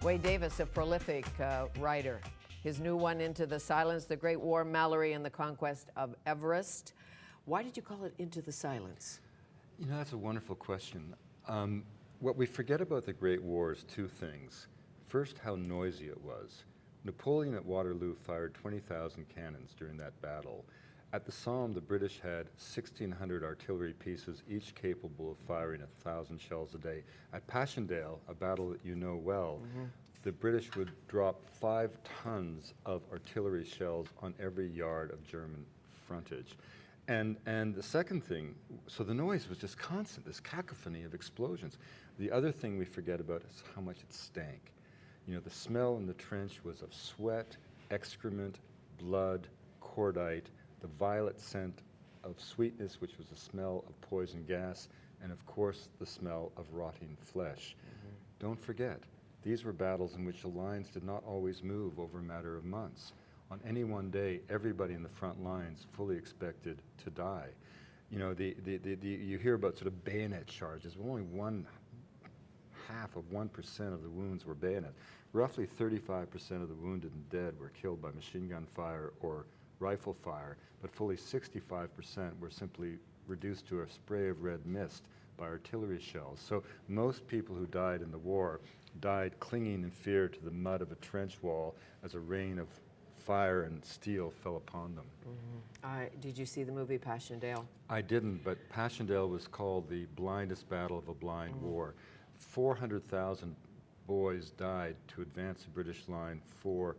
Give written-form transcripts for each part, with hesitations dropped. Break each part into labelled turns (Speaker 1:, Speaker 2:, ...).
Speaker 1: Wade Davis, a prolific writer. His new one, Into the Silence, The Great War, Mallory and the Conquest of Everest. Why did you call it Into the Silence?
Speaker 2: You know, that's a wonderful question. What we forget about the Great War is two things. First, how noisy it was. Napoleon at Waterloo fired 20,000 cannons during that battle. At the Somme, the British had 1,600 artillery pieces, each capable of firing 1,000 shells a day. At Passchendaele, a battle that you know well, the British would drop 5 tons of artillery shells on every yard of German frontage. And the second thing, so the noise was just constant, this cacophony of explosions. The other thing we forget about is how much it stank. You know, the smell in the trench was of sweat, excrement, blood, cordite, the violet scent of sweetness, which was the smell of poison gas, and of course the smell of rotting flesh. Don't forget, these were battles in which the lines did not always move over a matter of months. On any one day, everybody in the front lines fully expected to die. You know, you hear about sort of bayonet charges. Well, only 1/2 of 1% of the wounds were bayonet. Roughly 35% of the wounded and dead were killed by machine gun fire or rifle fire, but fully 65% were simply reduced to a spray of red mist by artillery shells. So most people who died in the war died clinging in fear to the mud of a trench wall as a rain of fire and steel fell upon them.
Speaker 1: Did you see the movie Passchendaele?
Speaker 2: I didn't, but Passchendaele was called the blindest battle of a blind war. 400,000 boys died to advance the British line for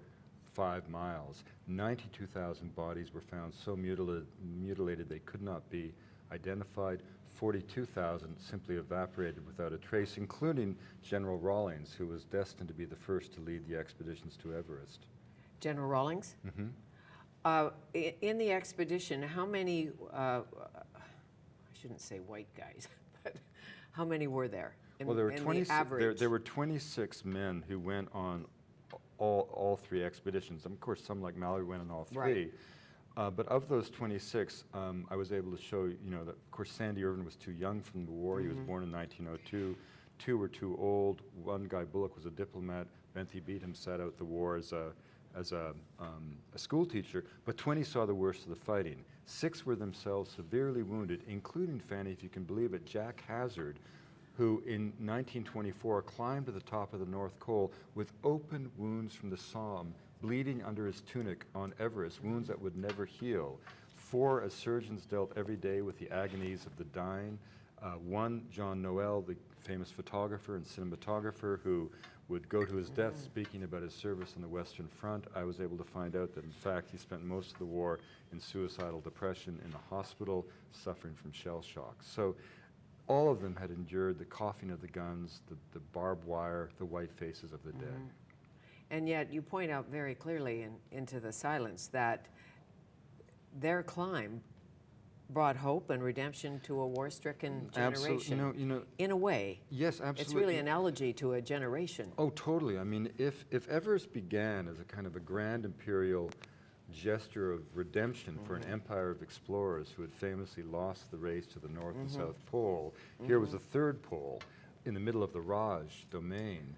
Speaker 2: 5 miles. 92,000 bodies were found so mutilated they could not be identified. 42,000 simply evaporated without a trace, including General Rawlings, who was destined to be the first to lead the expeditions to Everest.
Speaker 1: General Rawlings? In the expedition, how many, I shouldn't say white guys, but how many were there?
Speaker 2: Well, there were 26 men who went on all 3 expeditions. Of course, some like Mallory went on all 3.
Speaker 1: Right.
Speaker 2: But of those 26, I was able to show, you know, that of course Sandy Irvin was too young from the war. He was born in 1902. 2 were too old. One guy, Bullock, was a diplomat. Bentley Beatham sat out the war as a school teacher, but 20 saw the worst of the fighting. 6 were themselves severely wounded, including, Fanny, if you can believe it, Jack Hazard, who in 1924 climbed to the top of the North Col with open wounds from the Somme, bleeding under his tunic on Everest, wounds that would never heal. 4 as surgeons dealt every day with the agonies of the dying. 1, John Noel, the famous photographer and cinematographer who would go to his death speaking about his service on the Western Front. I was able to find out that, in fact, he spent most of the war in suicidal depression in a hospital, suffering from shell shock. So all of them had endured the coughing of the guns, the barbed wire, the white faces of the dead.
Speaker 1: And yet you point out very clearly Into the Silence that their climb brought hope and redemption to a war-stricken generation.
Speaker 2: Absolutely. You know,
Speaker 1: in a way.
Speaker 2: Yes, absolutely.
Speaker 1: It's really an elegy to a generation.
Speaker 2: Oh, totally. I mean, if Everest began as a kind of a grand imperial gesture of redemption for an empire of explorers who had famously lost the race to the North and South Pole, here was a third pole in the middle of the Raj domain.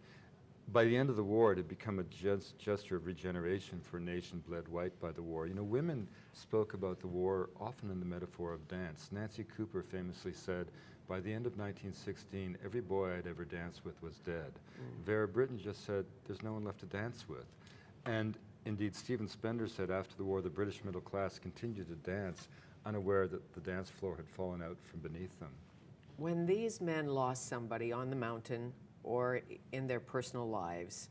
Speaker 2: By the end of the war, it had become a gesture of regeneration for a nation bled white by the war. You know, women spoke about the war often in the metaphor of dance. Nancy Cooper famously said, by the end of 1916, every boy I'd ever danced with was dead. Vera Brittain just said, there's no one left to dance with. And indeed, Stephen Spender said after the war, the British middle class continued to dance, unaware that the dance floor had fallen out from beneath them.
Speaker 1: When these men lost somebody on the mountain or in their personal lives,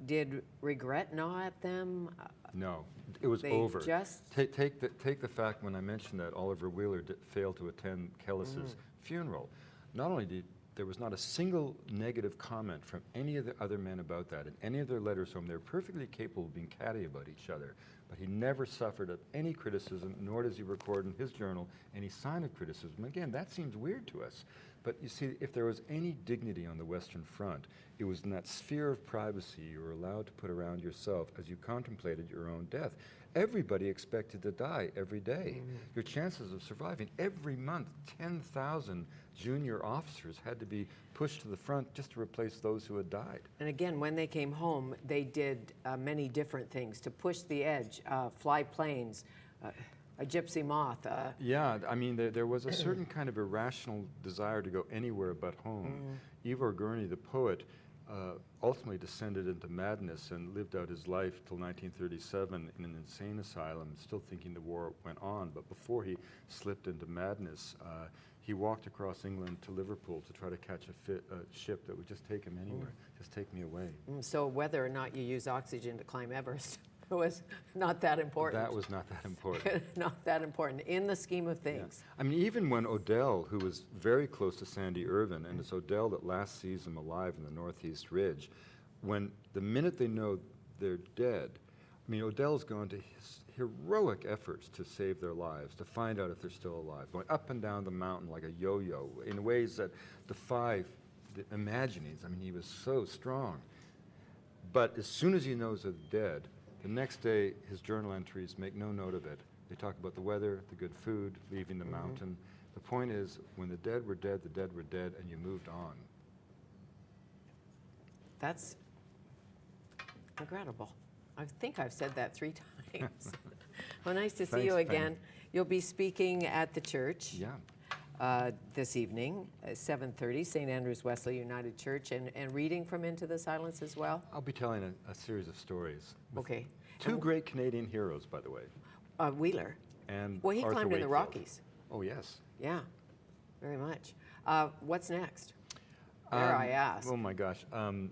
Speaker 1: did regret gnaw at them?
Speaker 2: No, it was
Speaker 1: They
Speaker 2: over.
Speaker 1: just-
Speaker 2: Take the fact when I mentioned that Oliver Wheeler failed to attend Kellis's funeral. Not only there was not a single negative comment from any of the other men about that in any of their letters home. They were perfectly capable of being catty about each other, but he never suffered of any criticism, nor does he record in his journal any sign of criticism. Again, that seems weird to us. But you see, if there was any dignity on the Western Front, it was in that sphere of privacy you were allowed to put around yourself as you contemplated your own death. everybody expected to die every day. Your chances of surviving every month, 10,000 junior officers had to be pushed to the front just to replace those who had died.
Speaker 1: And again, when they came home, they did many different things to push the edge, fly planes, a gypsy moth.
Speaker 2: Yeah, I mean, there was a certain kind of irrational desire to go anywhere but home. Ivor Gurney, the poet, ultimately descended into madness and lived out his life till 1937 in an insane asylum, still thinking the war went on. But before he slipped into madness, he walked across England to Liverpool to try to catch a ship that would just take him anywhere, just take me away.
Speaker 1: So whether or not you use oxygen to climb Everest was not that important.
Speaker 2: That was not that important.
Speaker 1: Not that important in the scheme of things.
Speaker 2: Yeah. I mean, even when Odell, who was very close to Sandy Irvine, and it's Odell that last sees him alive in the Northeast Ridge, when the minute they know they're dead, I mean, Odell's gone to his heroic efforts to save their lives, to find out if they're still alive, going up and down the mountain like a yo-yo in ways that defy the imaginings. I mean, he was so strong. But as soon as he knows they're dead, the next day, his journal entries make no note of it. They talk about the weather, the good food, leaving the mountain. The point is, when the dead were dead, the dead were dead, and you moved on.
Speaker 1: That's incredible. I think I've said that 3 times. Well, nice to see you again.
Speaker 2: Fanny.
Speaker 1: You'll be speaking at the church.
Speaker 2: Yeah.
Speaker 1: This evening, at 7:30, St. Andrew's Wesley United Church, and reading from Into the Silence as well?
Speaker 2: I'll be telling a series of stories.
Speaker 1: Okay.
Speaker 2: 2 great Canadian heroes, by the way.
Speaker 1: Wheeler.
Speaker 2: And
Speaker 1: Well, he
Speaker 2: Arthur
Speaker 1: climbed in the
Speaker 2: Wakefield.
Speaker 1: Rockies.
Speaker 2: Oh, yes.
Speaker 1: Yeah, very much. What's next? Dare I ask?
Speaker 2: Oh, my gosh.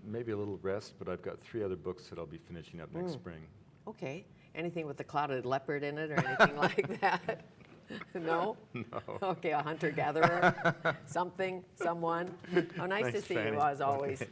Speaker 2: Maybe a little rest, but I've got 3 other books that I'll be finishing up next spring.
Speaker 1: Okay. Anything with the clouded leopard in it or anything like that? No?
Speaker 2: No.
Speaker 1: Okay, a hunter-gatherer? Something? Someone? Oh, nice to
Speaker 2: Thanks,
Speaker 1: see
Speaker 2: Fanny.
Speaker 1: you as always.
Speaker 2: Okay.